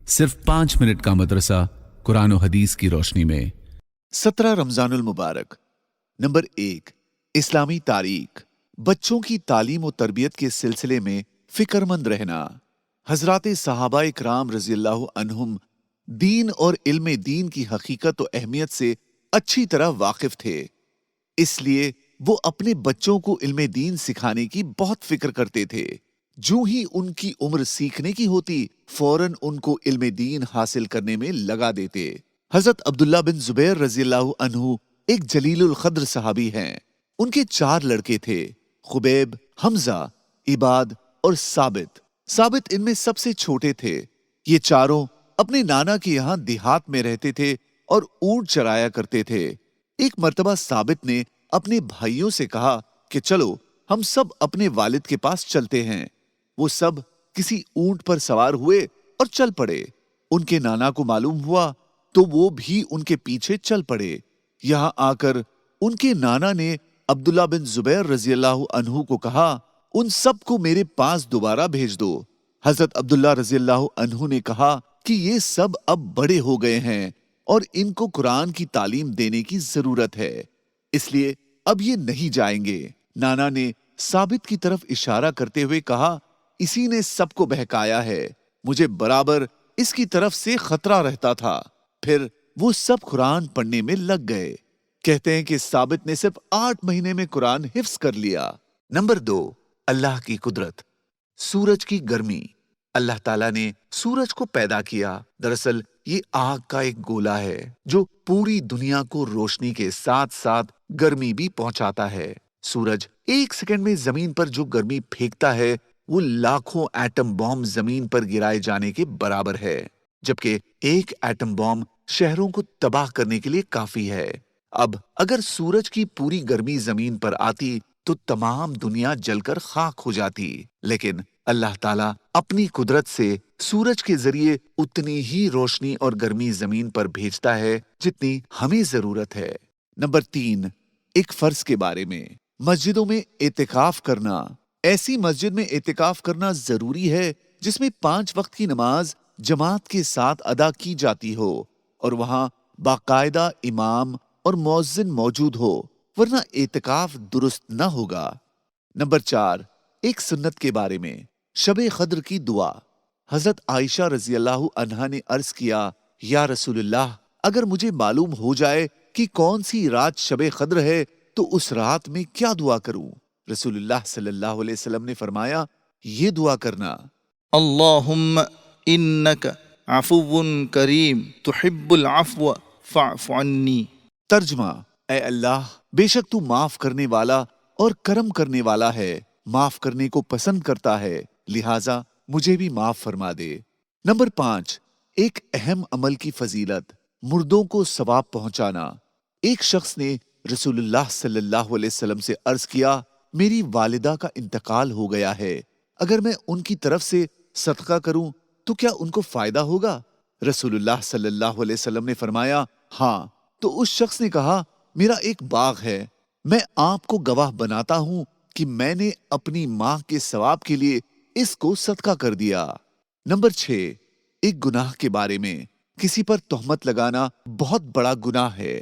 صرف 5 منٹ کا مدرسہ قرآن و حدیث کی روشنی میں 17 رمضان المبارک۔ نمبر 1، اسلامی تاریخ۔ بچوں کی تعلیم و تربیت کے سلسلے میں فکر مند رہنا۔ حضرات صحابہ اکرام رضی اللہ عنہم دین اور علم دین کی حقیقت و اہمیت سے اچھی طرح واقف تھے، اس لیے وہ اپنے بچوں کو علم دین سکھانے کی بہت فکر کرتے تھے۔ جو ہی ان کی عمر سیکھنے کی ہوتی فوراً ان کو علم دین حاصل کرنے میں لگا دیتے۔ حضرت عبداللہ بن زبیر رضی اللہ عنہ ایک جلیل القدر صحابی ہیں۔ ان کے 4 لڑکے تھے، خبیب، حمزہ، عباد اور ثابت۔ ثابت ان میں سب سے چھوٹے تھے۔ یہ چاروں اپنے نانا کے یہاں دیہات میں رہتے تھے اور اونٹ چرایا کرتے تھے۔ ایک مرتبہ ثابت نے اپنے بھائیوں سے کہا کہ چلو ہم سب اپنے والد کے پاس چلتے ہیں۔ وہ سب کسی اونٹ پر سوار ہوئے اور چل پڑے۔ ان کے نانا کو معلوم ہوا تو وہ بھی ان کے پیچھے چل پڑے۔ یہاں آ کر ان کے نانا نے عبداللہ بن زبیر رضی اللہ عنہ کو کہا، ان سب کو میرے پاس دوبارہ بھیج دو۔ حضرت عبداللہ رضی اللہ عنہ نے کہا کہ یہ سب اب بڑے ہو گئے ہیں اور ان کو قرآن کی تعلیم دینے کی ضرورت ہے، اس لیے اب یہ نہیں جائیں گے۔ نانا نے ثابت کی طرف اشارہ کرتے ہوئے کہا، اسی نے سب کو بہکایا ہے، مجھے برابر اس کی طرف سے خطرہ رہتا تھا۔ پھر وہ سب قرآن پڑھنے میں لگ گئے۔ کہتے ہیں کہ ثابت نے صرف 8 مہینے میں قرآن حفظ کر لیا۔ نمبر 2، اللہ کی قدرت۔ سورج کی گرمی۔ اللہ تعالیٰ نے سورج کو پیدا کیا۔ دراصل یہ آگ کا ایک گولا ہے جو پوری دنیا کو روشنی کے ساتھ ساتھ گرمی بھی پہنچاتا ہے۔ سورج 1 سیکنڈ میں زمین پر جو گرمی پھینکتا ہے وہ لاکھوں ایٹم بم زمین پر گرائے جانے کے برابر ہے، جبکہ ایک ایٹم بم شہروں کو تباہ کرنے کے لیے کافی ہے۔ اب اگر سورج کی پوری گرمی زمین پر آتی تو تمام دنیا جل کر خاک ہو جاتی، لیکن اللہ تعالیٰ اپنی قدرت سے سورج کے ذریعے اتنی ہی روشنی اور گرمی زمین پر بھیجتا ہے جتنی ہمیں ضرورت ہے۔ نمبر 3، ایک فرض کے بارے میں۔ مسجدوں میں اعتکاف کرنا۔ ایسی مسجد میں اعتکاف کرنا ضروری ہے جس میں 5 وقت کی نماز جماعت کے ساتھ ادا کی جاتی ہو اور وہاں باقاعدہ امام اور مؤذن موجود ہو، ورنہ اعتکاف درست نہ ہوگا۔ نمبر 4، ایک سنت کے بارے میں۔ شب قدر کی دعا۔ حضرت عائشہ رضی اللہ عنہا نے عرض کیا، یا رسول اللہ، اگر مجھے معلوم ہو جائے کہ کون سی رات شب قدر ہے تو اس رات میں کیا دعا کروں؟ رسول اللہ صلی اللہ علیہ وسلم نے فرمایا، یہ دعا کرنا، اللہم انک عفو کریم تحب العفو فاعف عنی۔ ترجمہ، اے اللہ، بے شک تو معاف کرنے والا اور کرم کرنے والا ہے، معاف کرنے کو پسند کرتا ہے، لہٰذا مجھے بھی معاف فرما دے۔ نمبر 5، ایک اہم عمل کی فضیلت، مردوں کو ثواب پہنچانا۔ ایک شخص نے رسول اللہ صلی اللہ علیہ وسلم سے عرض کیا، میری والدہ کا انتقال ہو گیا ہے، اگر میں ان کی طرف سے صدقہ کروں تو کیا ان کو فائدہ ہوگا؟ رسول اللہ صلی اللہ علیہ وسلم نے فرمایا، ہاں۔ تو اس شخص نے کہا، میرا ایک باغ ہے، میں آپ کو گواہ بناتا ہوں کہ میں نے اپنی ماں کے ثواب کے لیے اس کو صدقہ کر دیا۔ نمبر 6، ایک گناہ کے بارے میں۔ کسی پر تہمت لگانا بہت بڑا گناہ ہے۔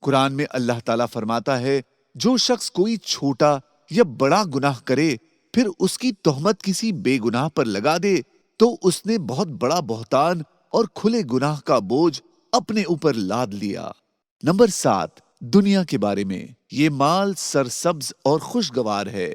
قرآن میں اللہ تعالیٰ فرماتا ہے، جو شخص کوئی چھوٹا یا بڑا گناہ کرے پھر اس کی تہمت کسی بے گناہ پر لگا دے تو اس نے بہت بڑا بہتان اور کھلے گناہ کا بوجھ اپنے اوپر لاد لیا۔ نمبر 7، دنیا کے بارے میں۔ یہ مال سرسبز اور خوشگوار ہے۔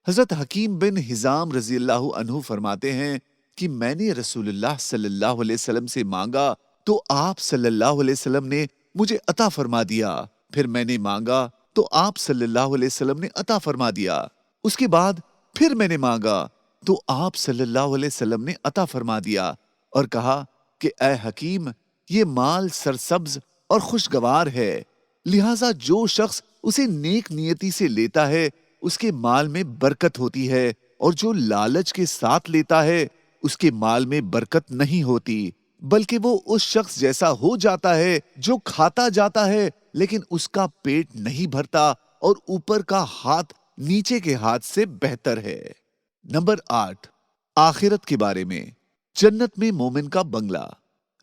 حضرت حکیم بن حزام رضی اللہ عنہ فرماتے ہیں کہ میں نے رسول اللہ صلی اللہ علیہ وسلم سے مانگا تو آپ صلی اللہ علیہ وسلم نے مجھے عطا فرما دیا، پھر میں نے مانگا تو آپ صلی اللہ علیہ وسلم نے عطا فرما دیا، اس کے بعد پھر میں نے مانگا تو آپ صلی اللہ علیہ وسلم نے عطا فرما دیا اور کہا کہ اے حکیم، یہ مال سرسبز اور خوشگوار ہے، لہٰذا جو شخص اسے نیک نیتی سے لیتا ہے اس کے مال میں برکت ہوتی ہے، اور جو لالچ کے ساتھ لیتا ہے اس کے مال میں برکت نہیں ہوتی، بلکہ وہ اس شخص جیسا ہو جاتا ہے جو کھاتا جاتا ہے لیکن اس کا پیٹ نہیں بھرتا اور اوپر کا ہاتھ نیچے کے ہاتھ سے بہتر ہے۔ نمبر 8، آخرت کے بارے میں۔ جنت میں مومن کا بنگلہ۔